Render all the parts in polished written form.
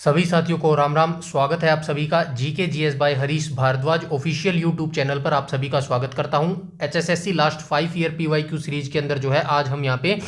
सभी साथियों को राम राम। स्वागत है आप सभी का GK GS by Harish Bhardwaj official YouTube channel पर। आप सभी का स्वागत करता हूं। HSSC last 5 year PYQ series के अंदर जो है आज हम यहां पे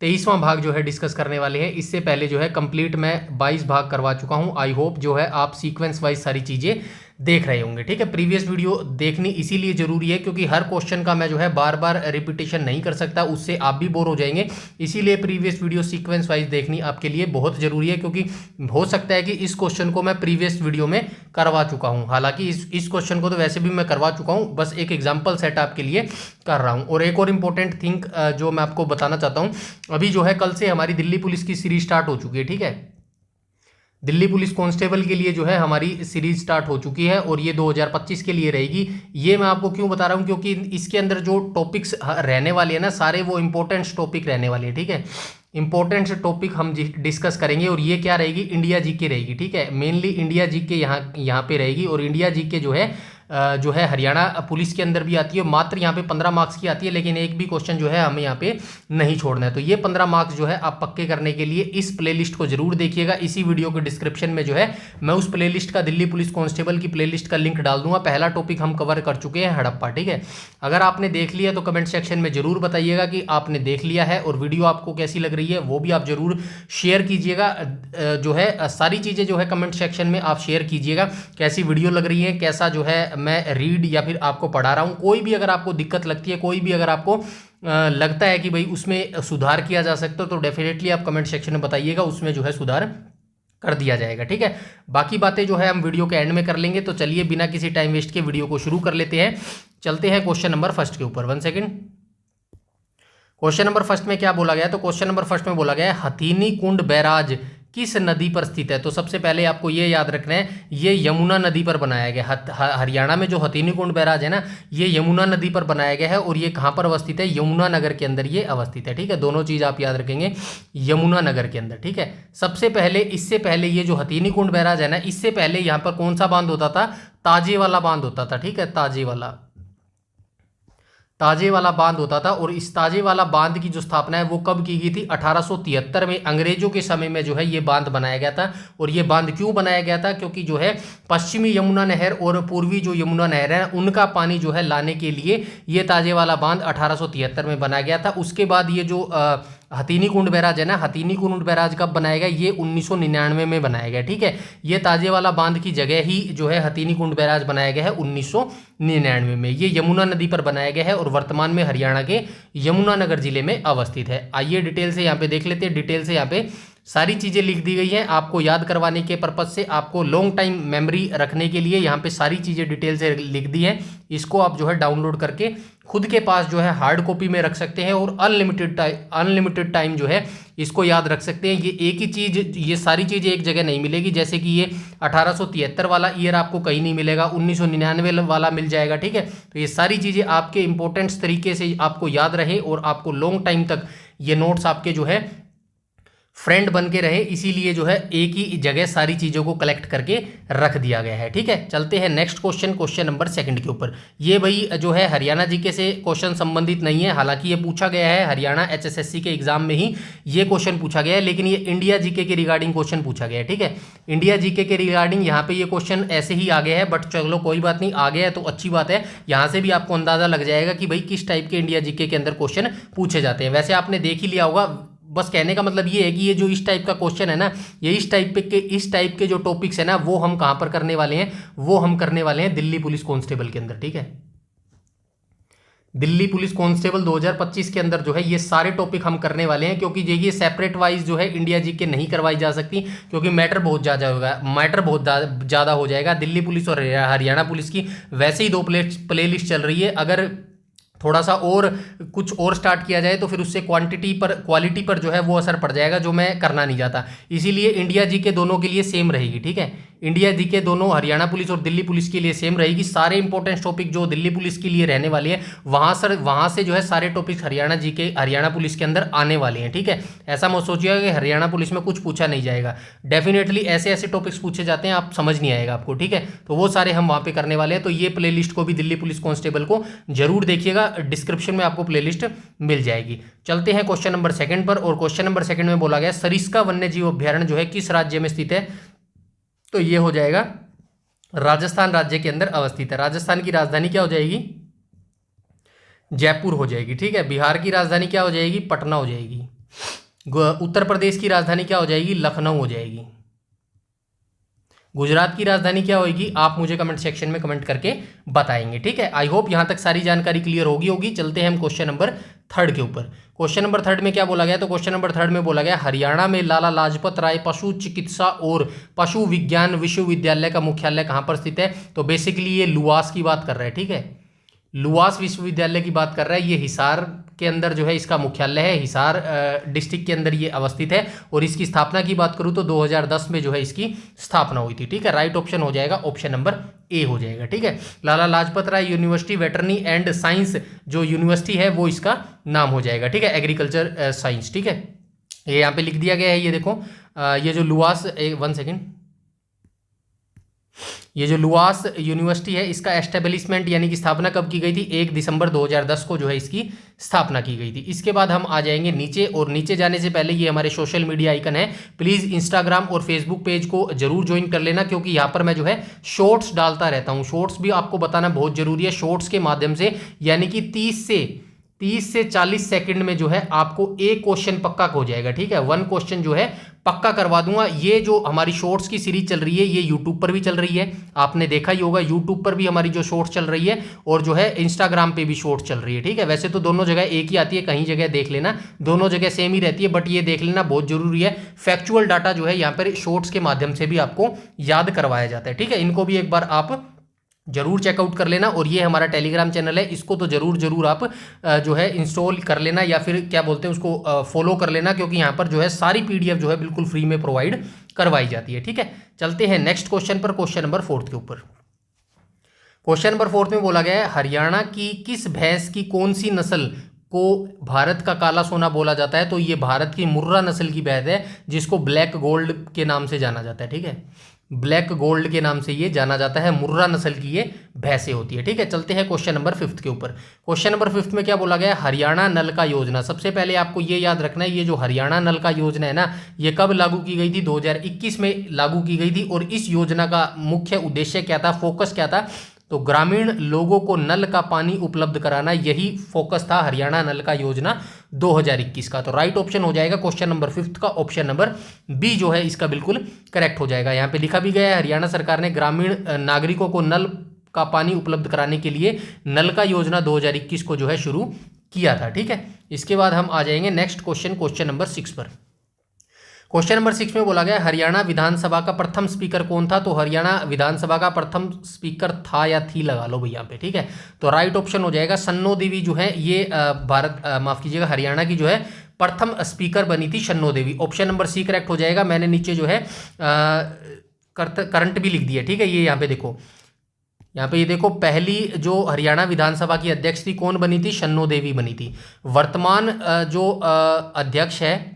23वां भाग जो है डिस्कस करने वाले हैं। इससे पहले जो है कंप्लीट मैं 22 भाग करवा चुका हूं। आई होप जो है आप सीक्वेंस वाइज सारी चीज़ें देख रहे होंगे। ठीक है, प्रीवियस वीडियो देखनी इसीलिए जरूरी है क्योंकि हर क्वेश्चन का मैं जो है बार बार रिपीटेशन नहीं कर सकता, उससे आप भी बोर हो जाएंगे। इसीलिए प्रीवियस वीडियो सीक्वेंस वाइज देखनी आपके लिए बहुत जरूरी है, क्योंकि हो सकता है कि इस क्वेश्चन को मैं प्रीवियस वीडियो में करवा चुका हूं। हालांकि इस क्वेश्चन को तो वैसे भी मैं करवा चुका हूं, बस एक एग्जाम्पल सेट आपके लिए कर रहा हूं। और एक और इंपॉर्टेंट थिंग जो मैं आपको बताना चाहता हूं, अभी जो है कल से हमारी दिल्ली पुलिस की सीरीज स्टार्ट हो चुकी है। ठीक है, दिल्ली पुलिस कांस्टेबल के लिए जो है हमारी सीरीज स्टार्ट हो चुकी है और ये 2025 के लिए रहेगी। ये मैं आपको क्यों बता रहा हूँ, क्योंकि इसके अंदर जो टॉपिक्स रहने वाले हैं ना, सारे वो इंपॉर्टेंट टॉपिक रहने वाले हैं। ठीक है, इंपॉर्टेंट टॉपिक हम डिस्कस करेंगे और ये क्या रहेगी, इंडिया जीके रहेगी। ठीक है, मेनली इंडिया जीके यहाँ पे रहेगी। और इंडिया जीके जो है हरियाणा पुलिस के अंदर भी आती है। मात्र यहाँ पे 15 मार्क्स की आती है, लेकिन एक भी क्वेश्चन जो है हमें यहाँ पे नहीं छोड़ना है। तो ये 15 मार्क्स जो है आप पक्के करने के लिए इस प्लेलिस्ट को जरूर देखिएगा। इसी वीडियो के डिस्क्रिप्शन में जो है मैं उस प्लेलिस्ट का, दिल्ली पुलिस कांस्टेबल की प्लेलिस्ट का लिंक डाल दूंगा। पहला टॉपिक हम कवर कर चुके हैं, हड़प्पा। ठीक है, अगर आपने देख लिया तो कमेंट सेक्शन में जरूर बताइएगा कि आपने देख लिया है और वीडियो आपको कैसी लग रही है, वो भी आप जरूर शेयर कीजिएगा। जो है सारी चीज़ें जो है कमेंट सेक्शन में आप शेयर कीजिएगा, कैसी वीडियो लग रही है, कैसा जो है मैं रीड या फिर आपको पढ़ा रहा हूँ। कोई भी अगर आपको दिक्कत लगती है, कोई भी अगर आपको लगता है कि भाई उसमें सुधार किया जा सकता है, तो डेफिनेटली आप कमेंट सेक्शन में बताइएगा, उसमें जो है सुधार कर दिया जाएगा। ठीक है, बाकी बातें जो है हम वीडियो के एंड में कर लेंगे। तो चलिए बिना किसी टाइम वेस्ट के वीडियो को शुरू कर लेते हैं। चलते हैं क्वेश्चन नंबर फर्स्ट के ऊपर। 1 सेकेंड। क्वेश्चन नंबर फर्स्ट में क्या बोला गया है, तो क्वेश्चन नंबर फर्स्ट में बोला गया है हथीनी कुंड बैराज किस नदी पर स्थित है। तो सबसे पहले आपको ये याद रखना है, ये यमुना नदी पर बनाया गया। हरियाणा में जो हथीनी कुंड बैराज है ना, ये यमुना नदी पर बनाया गया है। और ये कहाँ पर अवस्थित है, यमुना नगर के अंदर ये अवस्थित है। ठीक है, दोनों चीज़ आप याद रखेंगे, यमुना नगर के अंदर। ठीक है, सबसे पहले इससे पहले ये जो हथीनी कुंड बैराज है ना, इससे पहले यहाँ पर कौन सा बांध होता था, ताजे वाला बांध होता था। ठीक है, ताजे वाला बांध होता था। और इस ताजे वाला बांध की जो स्थापना है वो कब की गई थी, 1873 में। अंग्रेजों के समय में जो है ये बांध बनाया गया था। और ये बांध क्यों बनाया गया था, क्योंकि जो है पश्चिमी यमुना नहर और पूर्वी जो यमुना नहर है उनका पानी जो है लाने के लिए ये ताजे वाला बांध 1873 में बनाया गया था। उसके बाद ये जो हथीनी कुंड बैराज है ना, हथीनी कुंड बैराज कब बनाया गया, ये 1999 में बनाया गया। ठीक है, ये ताजे वाला बांध की जगह ही जो है हथीनी कुंड बैराज बनाया गया है 1999 में। ये यमुना नदी पर बनाया गया है और वर्तमान में हरियाणा के यमुनानगर जिले में अवस्थित है। आइए डिटेल से यहाँ पे देख लेते हैं। डिटेल से यहाँ पे सारी चीज़ें लिख दी गई हैं आपको याद करवाने के पर्पज से, आपको लॉन्ग टाइम मेमोरी रखने के लिए यहाँ पे सारी चीज़ें डिटेल से लिख दी हैं। इसको आप जो है डाउनलोड करके खुद के पास जो है हार्ड कॉपी में रख सकते हैं और अनलिमिटेड टाइम जो है इसको याद रख सकते हैं। ये एक ही चीज़, ये सारी चीज़ें एक जगह नहीं मिलेगी। जैसे कि ये 1873 वाला ईयर आपको कहीं नहीं मिलेगा, 1999 वाला मिल जाएगा। ठीक है, तो ये सारी चीज़ें आपके इंपॉर्टेंट्स तरीके से आपको याद रहे और आपको लॉन्ग टाइम तक ये नोट्स आपके जो है फ्रेंड बन के रहे, इसीलिए जो है एक ही जगह सारी चीज़ों को कलेक्ट करके रख दिया गया है। ठीक है, चलते हैं नेक्स्ट क्वेश्चन, क्वेश्चन नंबर 2 के ऊपर। ये भाई जो है हरियाणा जीके से क्वेश्चन संबंधित नहीं है, हालांकि ये पूछा गया है हरियाणा एचएसएससी के एग्जाम में ही ये क्वेश्चन पूछा गया है, लेकिन ये इंडिया जीके के रिगार्डिंग क्वेश्चन पूछा गया है। ठीक है, इंडिया जीके के रिगार्डिंग यहाँ पे ये क्वेश्चन ऐसे ही आ गया है, बट चलो कोई बात नहीं, आ गया है तो अच्छी बात है। यहाँ से भी आपको अंदाजा लग जाएगा कि भाई किस टाइप के इंडिया जीके के अंदर क्वेश्चन पूछे जाते हैं। वैसे आपने देख ही लिया होगा, बस कहने का मतलब ये है कि ये जो इस टाइप का क्वेश्चन है ना, ये इस टाइप के जो टॉपिक्स है ना, वो हम कहां पर करने वाले हैं, वो हम करने वाले हैं दिल्ली पुलिस कांस्टेबल के अंदर। ठीक है, दिल्ली पुलिस कांस्टेबल 2025 के अंदर जो है ये सारे टॉपिक हम करने वाले हैं, क्योंकि ये सेपरेट वाइज जो है इंडिया जीके नहीं करवाई जा सकती, क्योंकि मैटर बहुत ज़्यादा हो जाएगा। दिल्ली पुलिस और हरियाणा पुलिस की वैसे ही 2 प्लेलिस्ट चल रही है। अगर थोड़ा सा और कुछ और स्टार्ट किया जाए तो फिर उससे क्वालिटी पर जो है वो असर पड़ जाएगा, जो मैं करना नहीं चाहता। इसीलिए इंडिया जीके दोनों के लिए सेम रहेगी। ठीक है, इंडिया जीके दोनों हरियाणा पुलिस और दिल्ली पुलिस के लिए सेम रहेगी। सारे इंपॉर्टेंट टॉपिक जो दिल्ली पुलिस के लिए रहने वाले हैं, वहां से जो है सारे टॉपिक हरियाणा पुलिस के अंदर आने वाले हैं। ठीक है, ऐसा मत सोचिएगा कि हरियाणा पुलिस में कुछ पूछा नहीं जाएगा। डेफिनेटली ऐसे टॉपिक्स पूछे जाते हैं, आप समझ नहीं आएगा आपको। ठीक है, तो वो सारे हम वहाँ पे करने वाले हैं। तो ये प्ले लिस्ट को भी दिल्ली पुलिस कांस्टेबल को जरूर देखिएगा, डिस्क्रिप्शन में आपको प्लेलिस्ट मिल जाएगी। चलते हैं क्वेश्चन नंबर 2 पर। और क्वेश्चन नंबर 2 में बोला गया सरिस्का वन्य जीव अभ्यारण्य जो है किस राज्य में स्थित है। तो ये हो जाएगा राजस्थान राज्य के अंदर अवस्थित है। राजस्थान की राजधानी क्या हो जाएगी? जयपुर हो जाएगी, ठीक है। बिहार की राजधानी क्या हो जाएगी? पटना हो जाएगी। उत्तर प्रदेश की राजधानी क्या हो जाएगी? लखनऊ हो जाएगी। गुजरात की राजधानी क्या होगी? आप मुझे कमेंट सेक्शन में कमेंट करके बताएंगे, ठीक है। आई होप यहां तक सारी जानकारी क्लियर होगी। चलते हैं हम क्वेश्चन नंबर 3 के ऊपर। क्वेश्चन नंबर 3 में क्या बोला गया? तो क्वेश्चन नंबर 3 में बोला गया हरियाणा में लाला लाजपत राय पशु चिकित्सा और पशु विज्ञान विश्वविद्यालय का मुख्यालय कहां पर स्थित है? तो बेसिकली ये लुआस की बात कर रहा है, ठीक है। लुआस विश्वविद्यालय की बात कर रहा है। ये हिसार के अंदर जो है इसका मुख्यालय है, हिसार डिस्ट्रिक्ट के अंदर ये अवस्थित है। और इसकी स्थापना की बात करूं तो 2010 में जो है इसकी स्थापना हुई थी, ठीक है। राइट ऑप्शन हो जाएगा ऑप्शन नंबर ए हो जाएगा, ठीक है। Lala Lajpat Rai university veterinary and science जो यूनिवर्सिटी है वो इसका नाम हो जाएगा, ठीक है। एग्रीकल्चर साइंस, ठीक है। ये यहाँ पे लिख दिया गया है, ये देखो। ये जो लुआस, 1 सेकेंड, ये जो लुआस यूनिवर्सिटी है इसका एस्टेब्लिशमेंट यानी कि स्थापना कब की गई थी? 1 दिसंबर 2010 को जो है इसकी स्थापना की गई थी। इसके बाद हम आ जाएंगे नीचे, और नीचे जाने से पहले ये हमारे सोशल मीडिया आइकन है, प्लीज़ इंस्टाग्राम और फेसबुक पेज को जरूर ज्वाइन कर लेना, क्योंकि यहाँ पर मैं जो है शॉर्ट्स डालता रहता हूँ। शॉर्ट्स भी आपको बताना बहुत जरूरी है। शॉर्ट्स के माध्यम से यानी कि 30 से 40 सेकंड में जो है आपको एक क्वेश्चन पक्का हो जाएगा, ठीक है। 1 क्वेश्चन जो है पक्का करवा दूंगा। ये जो हमारी शॉर्ट्स की सीरीज चल रही है ये यूट्यूब पर भी चल रही है, आपने देखा ही होगा। यूट्यूब पर भी हमारी जो शॉर्ट्स चल रही है और जो है इंस्टाग्राम पे भी शॉर्ट्स चल रही है, ठीक है। वैसे तो दोनों जगह एक ही आती है, कहीं जगह देख लेना दोनों जगह सेम ही रहती है, बट ये देख लेना बहुत जरूरी है। फैक्चुअल डाटा जो है यहाँ पर शॉर्ट्स के माध्यम से भी आपको याद करवाया जाता है, ठीक है। इनको भी एक बार आप जरूर चेकआउट कर लेना। और ये हमारा टेलीग्राम चैनल है, इसको तो जरूर आप जो है इंस्टॉल कर लेना, या फिर क्या बोलते हैं उसको फॉलो कर लेना, क्योंकि यहाँ पर जो है सारी पीडीएफ जो है बिल्कुल फ्री में प्रोवाइड करवाई जाती है, ठीक है। चलते हैं नेक्स्ट क्वेश्चन पर, क्वेश्चन नंबर 4 के ऊपर। क्वेश्चन नंबर 4 में बोला गया है हरियाणा की किस भैंस की कौन सी नस्ल को भारत का काला सोना बोला जाता है? तो ये भारत की मुर्रा नस्ल की भैंस है, जिसको ब्लैक गोल्ड के नाम से जाना जाता है, ठीक है। ब्लैक गोल्ड के नाम से ये जाना जाता है, मुर्रा नस्ल की ये भैंसें होती है, ठीक है। चलते हैं क्वेश्चन नंबर 5 के ऊपर। क्वेश्चन नंबर 5 में क्या बोला गया है? हरियाणा नलका योजना। सबसे पहले आपको ये याद रखना है, ये जो हरियाणा नलका योजना है ना, ये कब लागू की गई थी? 2021 में लागू की गई थी। और इस योजना का मुख्य उद्देश्य क्या था, फोकस क्या था? तो ग्रामीण लोगों को नल का पानी उपलब्ध कराना, यही फोकस था हरियाणा नल का योजना 2021 का। तो राइट ऑप्शन हो जाएगा क्वेश्चन नंबर 5 का ऑप्शन नंबर बी जो है इसका बिल्कुल करेक्ट हो जाएगा। यहाँ पे लिखा भी गया है हरियाणा सरकार ने ग्रामीण नागरिकों को नल का पानी उपलब्ध कराने के लिए नल का योजना 2021 को जो है शुरू किया था, ठीक है। इसके बाद हम आ जाएंगे नेक्स्ट क्वेश्चन, क्वेश्चन नंबर 6 पर। क्वेश्चन नंबर 6 में बोला गया हरियाणा विधानसभा का प्रथम स्पीकर कौन था? तो हरियाणा विधानसभा का प्रथम स्पीकर था या थी, लगा लो भैया पे, ठीक है। तो राइट ऑप्शन हो जाएगा शन्नो देवी जो है ये माफ कीजिएगा हरियाणा की जो है प्रथम स्पीकर बनी थी शन्नो देवी। ऑप्शन नंबर सी करेक्ट हो जाएगा। मैंने नीचे जो है करंट भी लिख दिया, ठीक है। ये यहाँ पे देखो, यहाँ पे ये देखो, पहली जो हरियाणा विधानसभा की अध्यक्ष थी कौन बनी थी? शन्नो देवी बनी थी। वर्तमान जो अध्यक्ष है,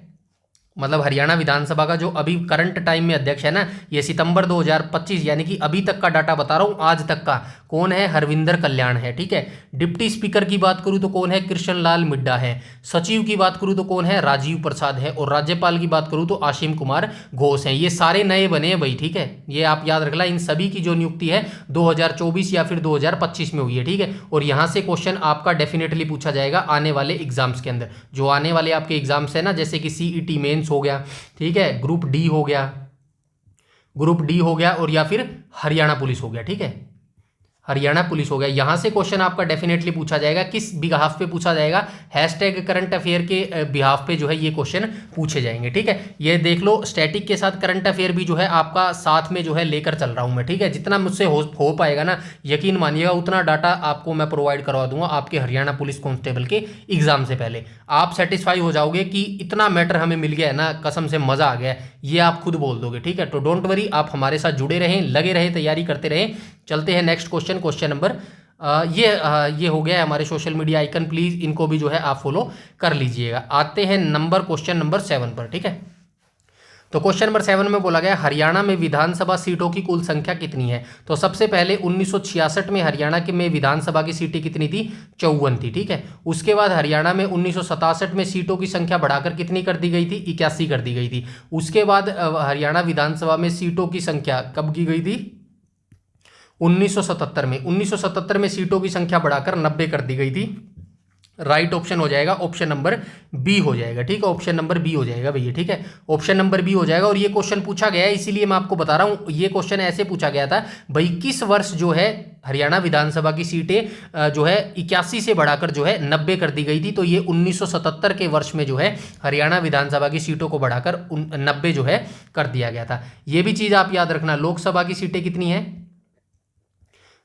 मतलब हरियाणा विधानसभा का जो अभी करंट टाइम में अध्यक्ष है ना, ये सितंबर 2025 यानी कि अभी तक का डाटा बता रहा हूँ, आज तक का, कौन है? हरविंदर कल्याण है, ठीक है। डिप्टी स्पीकर की बात करूँ तो कौन है? कृष्ण लाल मिड्डा है। सचिव की बात करूँ तो कौन है? राजीव प्रसाद है। और राज्यपाल की बात करूँ तो आशीम कुमार घोष हैं। ये सारे नए बने हैं भाई, ठीक है। ये आप याद रखना, इन सभी की जो नियुक्ति है 2024 या फिर 2025 में हुई है, ठीक है। और यहाँ से क्वेश्चन आपका डेफिनेटली पूछा जाएगा आने वाले एग्जाम्स के अंदर। जो आने वाले आपके एग्जाम्स है ना, जैसे कि सीईटी मेंस हो गया, ठीक है, ग्रुप डी हो गया, और या फिर हरियाणा पुलिस हो गया, ठीक है, हरियाणा पुलिस हो गया। यहां से क्वेश्चन आपका डेफिनेटली पूछा जाएगा। किस बिहाफ पे पूछा जाएगा? हैशटैग करंट अफेयर के बिहाफ पे जो है ये क्वेश्चन पूछे जाएंगे, ठीक है। ये देख लो, स्टैटिक के साथ करंट अफेयर भी जो है आपका साथ में जो है लेकर चल रहा हूं मैं, ठीक है। जितना मुझसे हो पाएगा ना, यकीन मानिएगा उतना डाटा आपको मैं प्रोवाइड करवा दूंगा आपके हरियाणा पुलिस कांस्टेबल के एग्जाम से पहले। आप सेटिस्फाई हो जाओगे कि इतना मैटर हमें मिल गया है ना, कसम से मजा आ गया, ये आप खुद बोल दोगे, ठीक है। तो डोंट वरी, आप हमारे साथ जुड़े रहें, लगे रहें, तैयारी करते रहें। चलते हैं नेक्स्ट क्वेश्चन, क्वेश्चन नंबर ये हो गया है हमारे सोशल मीडिया आइकन, प्लीज इनको भी जो है आप फॉलो कर लीजिएगा। आते हैं क्वेश्चन नंबर 7 पर, ठीक है। तो क्वेश्चन नंबर 7 में बोला गया हरियाणा में विधानसभा सीटों की कुल संख्या कितनी है। तो सबसे पहले 1966 में हरियाणा के में विधानसभा की सीटें कितनी थी, 54 थी, ठीक है। उसके बाद हरियाणा में 1967 में सीटों की संख्या बढ़ाकर कितनी कर दी गई थी, 81 कर दी गई थी। उसके बाद हरियाणा विधानसभा में सीटों की संख्या कब की गई थी, 1977 में। 1977 में सीटों की संख्या बढ़ाकर 90 कर दी गई थी। राइट ऑप्शन हो जाएगा ऑप्शन नंबर बी हो जाएगा, ठीक है। ऑप्शन नंबर बी हो जाएगा भैया, ठीक है। ऑप्शन नंबर बी हो जाएगा। और ये क्वेश्चन पूछा गया है, इसीलिए मैं आपको बता रहा हूं, ये क्वेश्चन ऐसे पूछा गया था भाई किस वर्ष जो है हरियाणा विधानसभा की सीटें जो है 81 से बढ़ाकर जो है 90 कर दी गई थी। तो ये 1977 के वर्ष में जो है हरियाणा विधानसभा की सीटों को बढ़ाकर 90 जो है कर दिया गया था। ये भी चीज आप याद रखना। लोकसभा की सीटें कितनी है,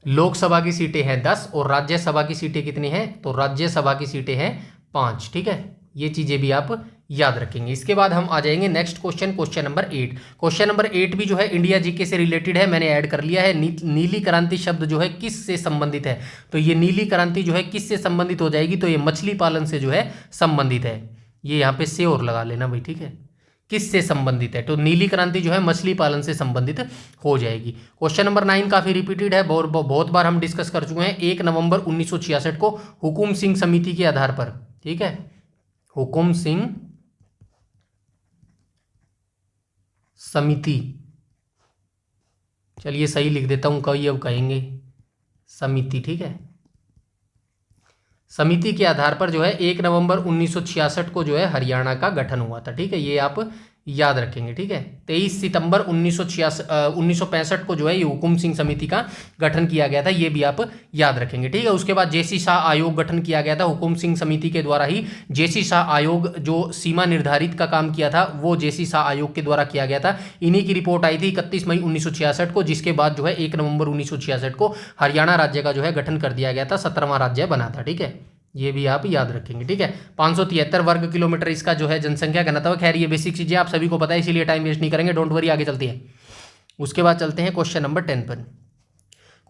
लोकसभा की सीटें हैं 10 और राज्यसभा की सीटें कितनी हैं, तो राज्यसभा की सीटें हैं 5, ठीक है। ये चीजें भी आप याद रखेंगे। इसके बाद हम आ जाएंगे next question, question number 8। Question number 8 भी जो है इंडिया जीके से रिलेटेड है, मैंने ऐड कर लिया है। नीली क्रांति शब्द जो है किस से संबंधित है, तो ये नीली क्रांति जो है किस से संबंधित हो जाएगी, तो ये मछली पालन से जो है संबंधित है। ये यहाँ पे से और लगा लेना भाई, ठीक है, किस से संबंधित है, तो नीली क्रांति जो है मछली पालन से संबंधित हो जाएगी। क्वेश्चन नंबर 9 काफी रिपीटेड है, बहुत बार हम डिस्कस कर चुके हैं। 1 नवंबर 1966 को हुकुम सिंह समिति के आधार पर, ठीक है, हुकुम सिंह समिति, चलिए सही लिख देता हूं, कई अब कहेंगे समिति, ठीक है। समिति के आधार पर जो है 1 नवंबर 1966 को जो है हरियाणा का गठन हुआ था, ठीक है। ये आप याद रखेंगे, ठीक है। 23 सितंबर 1965 को जो है ये हुकुम सिंह समिति का गठन किया गया था, ये भी आप याद रखेंगे, ठीक है। उसके बाद जेसी शाह आयोग गठन किया गया था, हुकुम सिंह समिति के द्वारा ही जेसी शाह आयोग जो सीमा निर्धारित का काम किया था वो जेसी शाह आयोग के द्वारा किया गया था। इन्हीं की रिपोर्ट आई थी 31 मई 1966 को, जिसके बाद जो है 1 नवंबर 1966 को हरियाणा राज्य का जो है गठन कर दिया गया था, 17वां राज्य बना था, ठीक है। ये भी आप याद रखेंगे, ठीक है। 573 वर्ग किलोमीटर इसका जो है जनसंख्या घनत्व। खैर ये बेसिक चीजें आप सभी को पता है, इसीलिए टाइम वेस्ट नहीं करेंगे, डोंट वरी, आगे चलते हैं। उसके बाद चलते हैं क्वेश्चन नंबर 10 पर।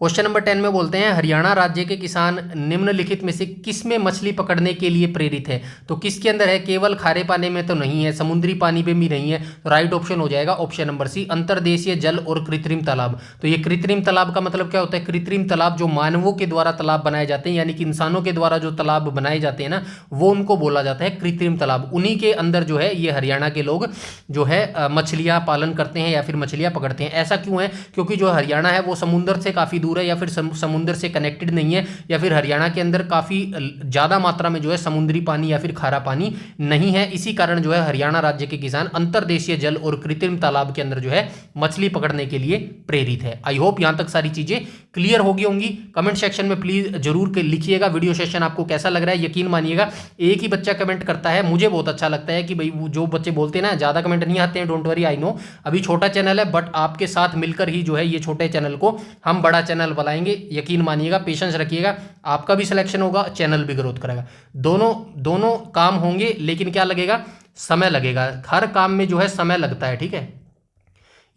क्वेश्चन नंबर 10 में बोलते हैं हरियाणा राज्य के किसान निम्नलिखित में से किस में मछली पकड़ने के लिए प्रेरित है। तो किसके अंदर है, केवल खारे पानी में तो नहीं है, समुद्री पानी में भी नहीं है। तो राइट ऑप्शन हो जाएगा ऑप्शन नंबर सी, अंतर्देशीय जल और कृत्रिम तालाब। तो ये कृत्रिम तालाब का मतलब क्या होता है, कृत्रिम तालाब जो मानवों के द्वारा तालाब बनाए जाते हैं, यानी कि इंसानों के द्वारा जो तालाब बनाए जाते हैं ना, वो उनको बोला जाता है कृत्रिम तालाब। उन्हीं के अंदर जो है ये हरियाणा के लोग जो है मछलियां पालन करते हैं या फिर मछलियां पकड़ते हैं। ऐसा क्यों है, क्योंकि जो हरियाणा है वो समुद्र से काफी दूर है या फिर समुद्र से कनेक्टेड नहीं है, या फिर हरियाणा के अंदर काफी ज्यादा मात्रा में जो है समुद्री पानी या फिर खारा पानी नहीं है। इसी कारण जो है हरियाणा राज्य के किसान अंतर्देशीय जल और कृत्रिम तालाब के अंदर जो है मछली पकड़ने के लिए प्रेरित है। आई होप यहां तक सारी चीजें क्लियर होगी होंगी। कमेंट सेक्शन में प्लीज जरूर लिखिएगा वीडियो सेशन आपको कैसा लग रहा है। यकीन मानिएगा एक ही बच्चा कमेंट करता है, मुझे बहुत अच्छा लगता है कि भाई जो बच्चे बोलते हैं ना, ज्यादा कमेंट नहीं आते हैं, डोंट वरी, आई नो अभी छोटा चैनल है, बट आपके साथ मिलकर ही जो है ये छोटे चैनल को हम बड़ा चैनल बनाएंगे। यकीन मानिएगा, पेशेंस रखिएगा, आपका भी सिलेक्शन होगा, चैनल भी ग्रोथ करेगा, दोनों काम होंगे। लेकिन क्या लगेगा, समय लगेगा। हर काम में जो है समय लगता है, ठीक है।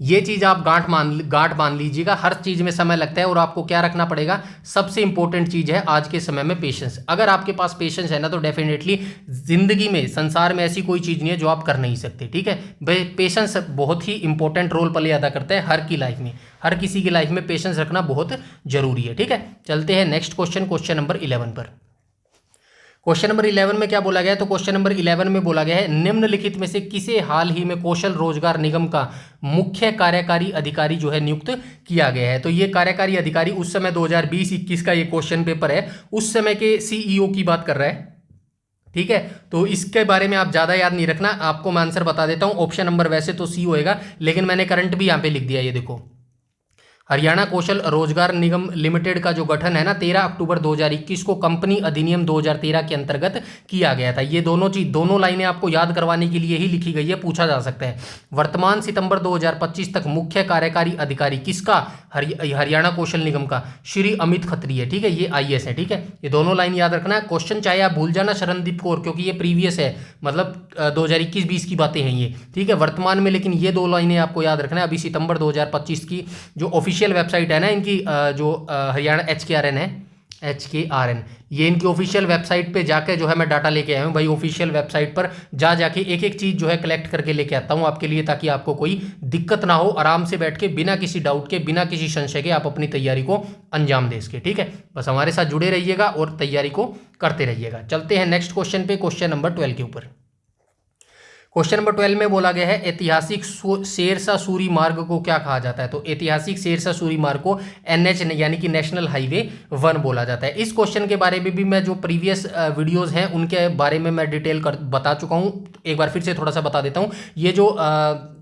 ये चीज आप गांठ मान लीजिएगा, हर चीज में समय लगता है। और आपको क्या रखना पड़ेगा, सबसे इंपॉर्टेंट चीज है आज के समय में पेशेंस। अगर आपके पास पेशेंस है ना, तो डेफिनेटली जिंदगी में, संसार में ऐसी कोई चीज नहीं है जो आप कर नहीं सकते, ठीक है। पेशेंस बहुत ही इंपॉर्टेंट रोल प्ले अदा करता है हर की लाइफ में, हर किसी की लाइफ में पेशेंस रखना बहुत जरूरी है, ठीक है। चलते हैं नेक्स्ट क्वेश्चन, क्वेश्चन नंबर 11 पर। क्वेश्चन नंबर 11 में क्या बोला गया है, तो क्वेश्चन नंबर 11 में बोला गया है निम्नलिखित में से किसे हाल ही में कौशल रोजगार निगम का मुख्य कार्यकारी अधिकारी जो है नियुक्त किया गया है। तो ये कार्यकारी अधिकारी उस समय 2020-21 का ये क्वेश्चन पेपर है, उस समय के सीईओ की बात कर रहा है, ठीक है। तो इसके बारे में आप ज्यादा याद नहीं रखना, आपको मैं आंसर बता देता हूं। ऑप्शन नंबर वैसे तो सी होएगा, लेकिन मैंने करंट भी यहां पे लिख दिया, ये देखो, हरियाणा कौशल रोजगार निगम लिमिटेड का जो गठन है ना 13 अक्टूबर 2021 को कंपनी अधिनियम 2013 के अंतर्गत किया गया था। ये दोनों लाइनें आपको याद करवाने के लिए ही लिखी गई है, पूछा जा सकता है। वर्तमान सितंबर 2025 तक मुख्य कार्यकारी अधिकारी किसका, हरियाणा कौशल निगम का श्री अमित खत्री है, ठीक है। ये आईएएस है, ठीक है। ये दोनों लाइन याद रखना। क्वेश्चन चाहे आप भूल जाना शरणदीप कौर, क्योंकि ये प्रीवियस है, मतलब 2021-20 की बातें हैं ये, ठीक है, वर्तमान में। लेकिन ये दो लाइनें आपको याद रखना है। अभी सितंबर 2025 की जो ऑफिशियल वेबसाइट है ना इनकी, जो हरियाणा HKRN है, HKRN। ये इनकी ऑफिशियल वेबसाइट पे जाके जो है मैं डाटा लेके आया हूँ भाई, ऑफिशियल वेबसाइट पर जाके एक एक चीज़ जो है कलेक्ट करके लेके आता हूँ आपके लिए, ताकि आपको कोई दिक्कत ना हो, आराम से बैठ के बिना किसी डाउट के, बिना किसी संशय के आप अपनी तैयारी को अंजाम दे सके। ठीक है, बस हमारे साथ जुड़े रहिएगा और तैयारी को करते रहिएगा। चलते हैं नेक्स्ट क्वेश्चन पे, क्वेश्चन नंबर 12 के ऊपर। क्वेश्चन नंबर 12 में बोला गया है ऐतिहासिक शेरशाह सूरी मार्ग को क्या कहा जाता है। तो ऐतिहासिक शेरशाह सूरी मार्ग को NH यानी कि नेशनल हाईवे 1 बोला जाता है। इस क्वेश्चन के बारे में भी मैं जो प्रीवियस वीडियोस हैं उनके बारे में मैं डिटेल बता चुका हूं, एक बार फिर से थोड़ा सा बता देता हूं। ये जो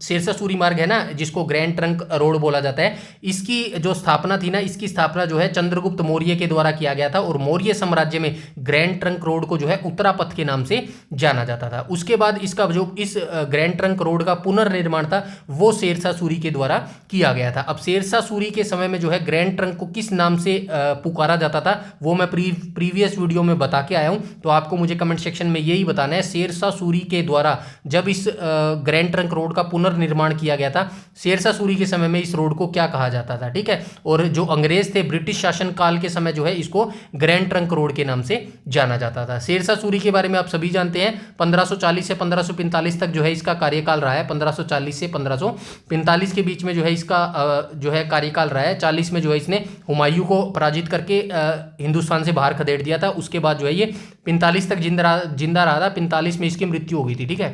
शेरशाह सूरी मार्ग है ना, जिसको ग्रैंड ट्रंक रोड बोला जाता है, इसकी जो स्थापना थी ना, इसकी स्थापना जो है चंद्रगुप्त मौर्य के द्वारा किया गया था, और मौर्य साम्राज्य में ग्रैंड ट्रंक रोड को जो है उत्तरापथ के नाम से जाना जाता था। उसके बाद इसका जो इस ग्रैंड ट्रंक रोड का पुनर्निर्माण था वो शेरशाह सूरी के द्वारा किया गया था। अब शेरशाह सूरी के समय में जो है ग्रैंड ट्रंक को किस नाम से पुकारा जाता था वो मैं प्रीवियस वीडियो में बता के आया हूं, तो आपको मुझे कमेंट सेक्शन में यही बताना है, शेरशाह सूरी के द्वारा जब इस ग्रैंड ट्रंक रोड का पुनर्निर्माण किया गया था, शेरशाह सूरी के समय में इस रोड को क्या कहा जाता था। ठीक है, और जो अंग्रेज थे ब्रिटिश शासन काल के समय जो है इसको ग्रैंड ट्रंक रोड के नाम से जाना जाता था। शेरशाह सूरी के बारे में आप सभी जानते हैं, 1540 से 1545 तक जो है इसका कार्यकाल रहा है। 1540 से 1545 के बीच में जो है इसका जो है कार्यकाल रहा है। 40 में जो है इसने हुमायूं को पराजित करके हिंदुस्तान से बाहर खदेड़ दिया था। उसके बाद जो है ये 45 तक जिंदा रहा था। 45 में इसकी मृत्यु हो गई थी। ठीक है,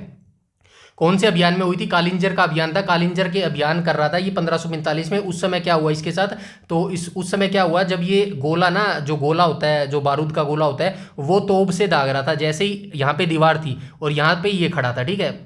कौन से अभियान में हुई थी? कालिंजर का अभियान था, कालिंजर के अभियान कर रहा था ये 1545 में। उस समय क्या हुआ इसके साथ, तो उस समय क्या हुआ, जब ये गोला ना, जो गोला होता है, जो बारूद का गोला होता है, वो तोप से दाग रहा था। जैसे ही यहाँ पे दीवार थी और यहाँ पे ये खड़ा था, ठीक है,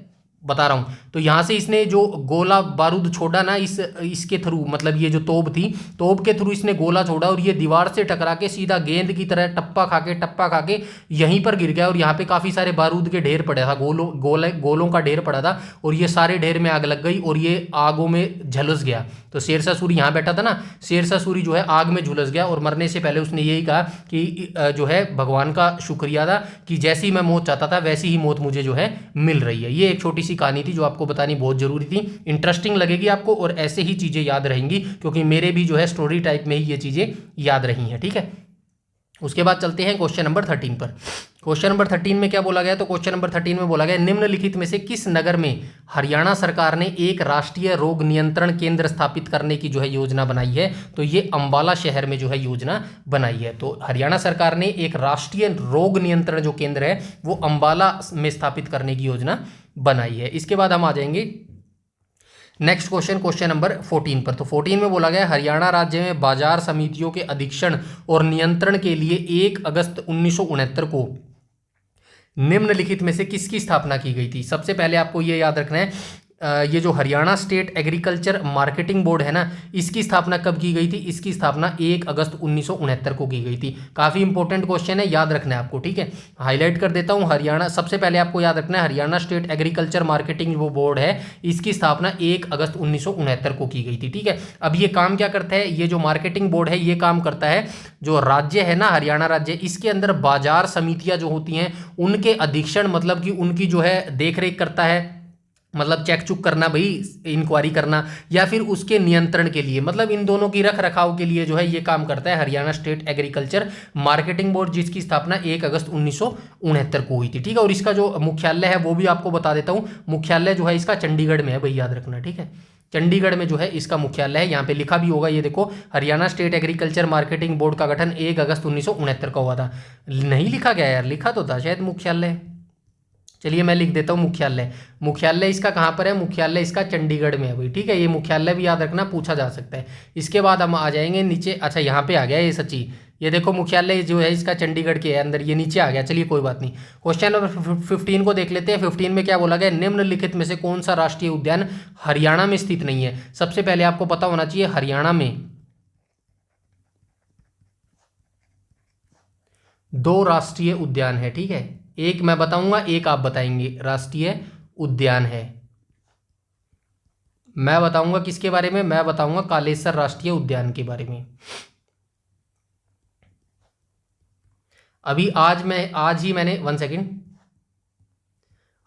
बता रहा हूँ, तो यहाँ से इसने जो गोला बारूद छोड़ा ना, इसके थ्रू, मतलब ये जो तोप थी, तोप के थ्रू इसने गोला छोड़ा और ये दीवार से टकरा के सीधा गेंद की तरह टप्पा खा के यहीं पर गिर गया। और यहाँ पे काफ़ी सारे बारूद के ढेर पड़ा था, गोलों का ढेर पड़ा था, और ये सारे ढेर में आग लग गई और ये आगों में झुलस गया। तो शेरशाह सूरी यहाँ बैठा था ना, शेरशाह सूरी जो है आग में झुलस गया, और मरने से पहले उसने यही कहा कि जो है भगवान का शुक्रिया था कि जैसी मैं मौत चाहता था वैसी ही मौत मुझे जो है मिल रही है। ये एक छोटी सी कहानी थी जो आपको बतानी बहुत जरूरी थी, इंटरेस्टिंग लगेगी आपको, और ऐसे ही चीज़ें याद रहेंगी, क्योंकि मेरे भी जो है स्टोरी टाइप में ही ये चीज़ें याद रही हैं। ठीक है, उसके बाद चलते हैं क्वेश्चन नंबर 13 पर। क्वेश्चन नंबर 13 में क्या बोला गया, तो क्वेश्चन नंबर 13 में बोला गया निम्नलिखित में से किस नगर में हरियाणा सरकार ने एक राष्ट्रीय रोग नियंत्रण केंद्र स्थापित करने की जो है योजना बनाई है। तो ये अंबाला शहर में जो है योजना बनाई है। तो हरियाणा सरकार ने एक राष्ट्रीय रोग नियंत्रण जो केंद्र है वो अंबाला में स्थापित करने की योजना बनाई है। इसके बाद हम आ जाएंगे नेक्स्ट क्वेश्चन, क्वेश्चन नंबर 14 पर। तो 14 में बोला गया हरियाणा राज्य में बाजार समितियों के अधीक्षण और नियंत्रण के लिए 1 अगस्त 1969 को निम्नलिखित में से किसकी स्थापना की गई थी। सबसे पहले आपको ये याद रखना है, ये जो Haryana state agriculture marketing board है ना, इसकी स्थापना कब की गई थी? इसकी स्थापना 1 अगस्त 1969 को की गई थी। काफ़ी इंपॉर्टेंट क्वेश्चन है, याद रखना है आपको। ठीक है, हाईलाइट कर देता हूँ। हरियाणा, सबसे पहले आपको याद रखना है हरियाणा स्टेट एग्रीकल्चर मार्केटिंग वो बोर्ड है, इसकी स्थापना 1 अगस्त 1969 को की गई थी। ठीक है, अब ये काम क्या करता है, ये जो मार्केटिंग बोर्ड है ये काम करता है, जो राज्य है ना हरियाणा राज्य, इसके अंदर बाजार समितियाँ जो होती हैं उनके अधीक्षण, मतलब कि उनकी जो है देख रेख करता है, मतलब चेक चुक करना भाई, इंक्वायरी करना, या फिर उसके नियंत्रण के लिए, मतलब इन दोनों की रख रखाव के लिए जो है ये काम करता है Haryana state agriculture marketing board, जिसकी स्थापना 1 अगस्त 1969 को हुई थी। ठीक है, और इसका जो मुख्यालय है वो भी आपको बता देता हूँ। मुख्यालय जो है इसका चंडीगढ़ में है भाई, याद रखना। ठीक है, चंडीगढ़ में जो है इसका मुख्यालय है। यहाँ पे लिखा भी होगा, ये देखो, Haryana state agriculture marketing board का गठन 1 अगस्त 1969 का हुआ था। नहीं लिखा गया यार, लिखा तो था शायद मुख्यालय। चलिए मैं लिख देता हूँ मुख्यालय। मुख्यालय इसका कहाँ पर है? मुख्यालय इसका चंडीगढ़ में है भाई। ठीक है, ये मुख्यालय भी याद रखना, पूछा जा सकता है। इसके बाद हम आ जाएंगे नीचे। अच्छा, यहाँ पे आ गया ये सच्ची, ये देखो मुख्यालय जो है इसका चंडीगढ़ के अंदर, ये नीचे आ गया। चलिए कोई बात नहीं, क्वेश्चन नंबर 15 को देख लेते हैं। 15 में क्या बोला गया, निम्नलिखित में से कौन सा राष्ट्रीय उद्यान हरियाणा में स्थित नहीं है। सबसे पहले आपको पता होना चाहिए हरियाणा में 2 राष्ट्रीय उद्यान है। ठीक है, एक मैं बताऊंगा, एक आप बताएंगे। राष्ट्रीय उद्यान है, मैं बताऊंगा किसके बारे में, मैं बताऊंगा कालेसर राष्ट्रीय उद्यान के बारे में। अभी आज ही मैंने 1 सेकेंड,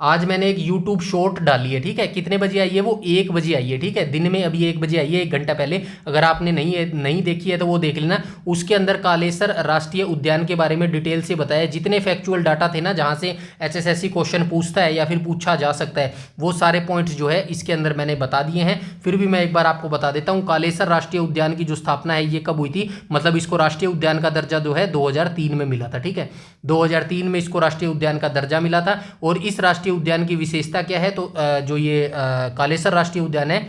आज मैंने एक यूट्यूब शॉर्ट डाली है, ठीक है, कितने बजे आई है वो, 1 बजे आई है, ठीक है, दिन में अभी 1 बजे आई है, 1 घंटा पहले। अगर आपने नहीं देखी है तो वो देख लेना। उसके अंदर कालेसर राष्ट्रीय उद्यान के बारे में डिटेल से बताया, जितने फैक्चुअल डाटा थे ना जहाँ से HSSC क्वेश्चन पूछता है या फिर पूछा जा सकता है, वो सारे पॉइंट्स जो है इसके अंदर मैंने बता दिए हैं। फिर भी मैं एक बार आपको बता देता हूँ, कालेसर राष्ट्रीय उद्यान की जो स्थापना है ये कब हुई थी, मतलब इसको राष्ट्रीय उद्यान का दर्जा जो है 2003 में मिला था, ठीक है, 2003 में इसको राष्ट्रीय उद्यान का दर्जा मिला था। और इस राष्ट्रीय उद्यान की विशेषता क्या है, तो जो ये कालेसर राष्ट्रीय उद्यान है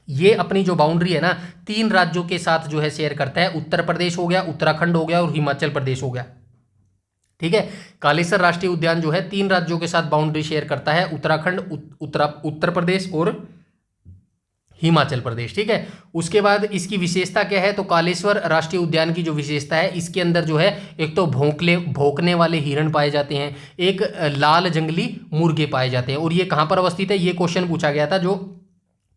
ये अपनी जो बाउंड्री है ना 3 राज्यों के साथ जो है शेयर करता है, उत्तर प्रदेश हो गया, उत्तराखंड हो गया और हिमाचल प्रदेश हो गया, ठीक है। कालेसर राष्ट्रीय उद्यान जो है 3 राज्यों के साथ बाउंड्री शेयर करता है, उत्तराखंड, उत्तर प्रदेश और हिमाचल प्रदेश, ठीक है। उसके बाद इसकी विशेषता क्या है, तो कालेश्वर राष्ट्रीय उद्यान की जो विशेषता है इसके अंदर जो है एक तो भौंकने वाले हिरण पाए जाते हैं, एक लाल जंगली मुर्गे पाए जाते हैं। और ये कहाँ पर अवस्थित है, ये क्वेश्चन पूछा गया था, जो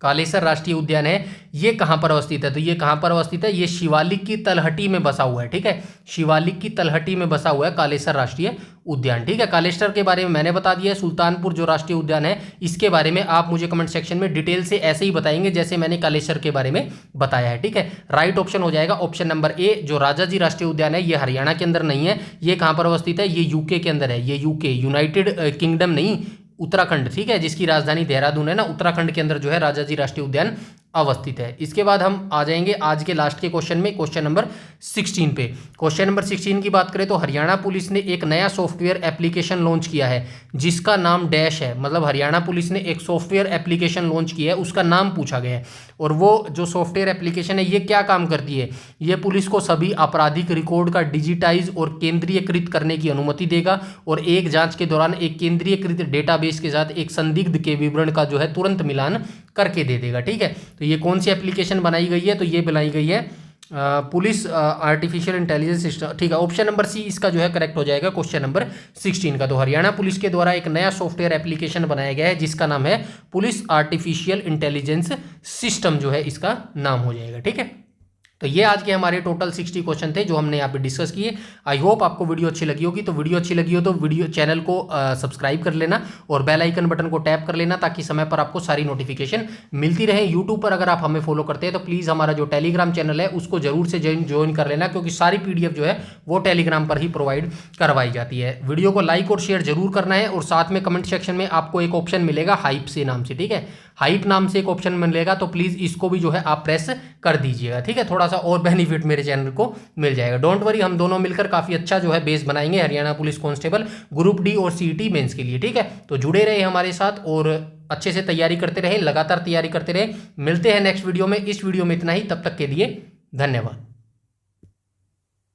कालेसर राष्ट्रीय उद्यान है ये कहाँ पर अवस्थित है, तो ये कहाँ पर अवस्थित है, ये शिवालिक की तलहटी में बसा हुआ है, ठीक है, शिवालिक की तलहटी में बसा हुआ है कालेसर राष्ट्रीय उद्यान, ठीक है। कालेसर के बारे में मैंने बता दिया है। सुल्तानपुर जो राष्ट्रीय उद्यान है इसके बारे में आप मुझे कमेंट सेक्शन में डिटेल से ऐसे ही बताएंगे जैसे मैंने कालेसर के बारे में बताया है, ठीक है। राइट ऑप्शन हो जाएगा ऑप्शन नंबर ए, जो राजाजी राष्ट्रीय उद्यान है ये हरियाणा के अंदर नहीं है, ये कहाँ पर अवस्थित है, ये यूके के अंदर है, ये यूके, यूनाइटेड किंगडम नहीं, उत्तराखंड, ठीक है, जिसकी राजधानी देहरादून है ना, उत्तराखंड के अंदर जो है राजाजी राष्ट्रीय उद्यान अवस्थित है। इसके बाद हम आ जाएंगे आज के लास्ट के क्वेश्चन में, क्वेश्चन नंबर 16 पे। क्वेश्चन नंबर 16 की बात करें तो हरियाणा पुलिस ने एक नया सॉफ्टवेयर एप्लीकेशन लॉन्च किया है जिसका नाम डैश है, मतलब हरियाणा पुलिस ने एक सॉफ्टवेयर एप्लीकेशन लॉन्च किया है, उसका नाम पूछा गया है। और वो जो सॉफ्टवेयर एप्लीकेशन है ये क्या काम करती है, ये पुलिस को सभी आपराधिक रिकॉर्ड का डिजिटाइज और केंद्रीयकृत करने की अनुमति देगा और एक जांच के दौरान एक केंद्रीयकृत डेटाबेस के साथ एक संदिग्ध के विवरण का जो है तुरंत मिलान करके दे देगा, ठीक है। तो ये कौन सी एप्लीकेशन बनाई गई है, तो ये बनाई गई है पुलिस आर्टिफिशियल इंटेलिजेंस सिस्टम, ठीक है। ऑप्शन नंबर सी इसका जो है करेक्ट हो जाएगा क्वेश्चन नंबर 16 का। तो हरियाणा पुलिस के द्वारा एक नया सॉफ्टवेयर एप्लीकेशन बनाया गया है जिसका नाम है पुलिस आर्टिफिशियल इंटेलिजेंस सिस्टम, जो है इसका नाम हो जाएगा, ठीक है। तो ये आज के हमारे टोटल 60 क्वेश्चन थे जो हमने यहाँ पे डिस्कस किए। आई होप आपको वीडियो अच्छी लगी होगी, तो वीडियो अच्छी लगी हो तो वीडियो चैनल को सब्सक्राइब कर लेना और बेल आइकन बटन को टैप कर लेना ताकि समय पर आपको सारी नोटिफिकेशन मिलती रहे। यूट्यूब पर अगर आप हमें फॉलो करते हैं तो प्लीज़ हमारा जो टेलीग्राम चैनल है उसको जरूर से ज्वाइन कर लेना, क्योंकि सारी PDF जो है वो टेलीग्राम पर ही प्रोवाइड करवाई जाती है। वीडियो को लाइक और शेयर जरूर करना है और साथ में कमेंट सेक्शन में आपको एक ऑप्शन मिलेगा हाइप से नाम से, ठीक है, हाइप नाम से एक ऑप्शन मिलेगा, तो प्लीज़ इसको भी जो है आप प्रेस कर दीजिएगा, ठीक है, थोड़ा सा और बेनिफिट मेरे चैनल को मिल जाएगा। डोंट वरी, हम दोनों मिलकर काफ़ी अच्छा जो है बेस बनाएंगे Haryana police constable group D और CET मेंस के लिए, ठीक है। तो जुड़े रहे हमारे साथ और अच्छे से तैयारी करते रहे, लगातार तैयारी करते रहे। मिलते हैं नेक्स्ट वीडियो में। इस वीडियो में इतना ही, तब तक के लिए धन्यवाद।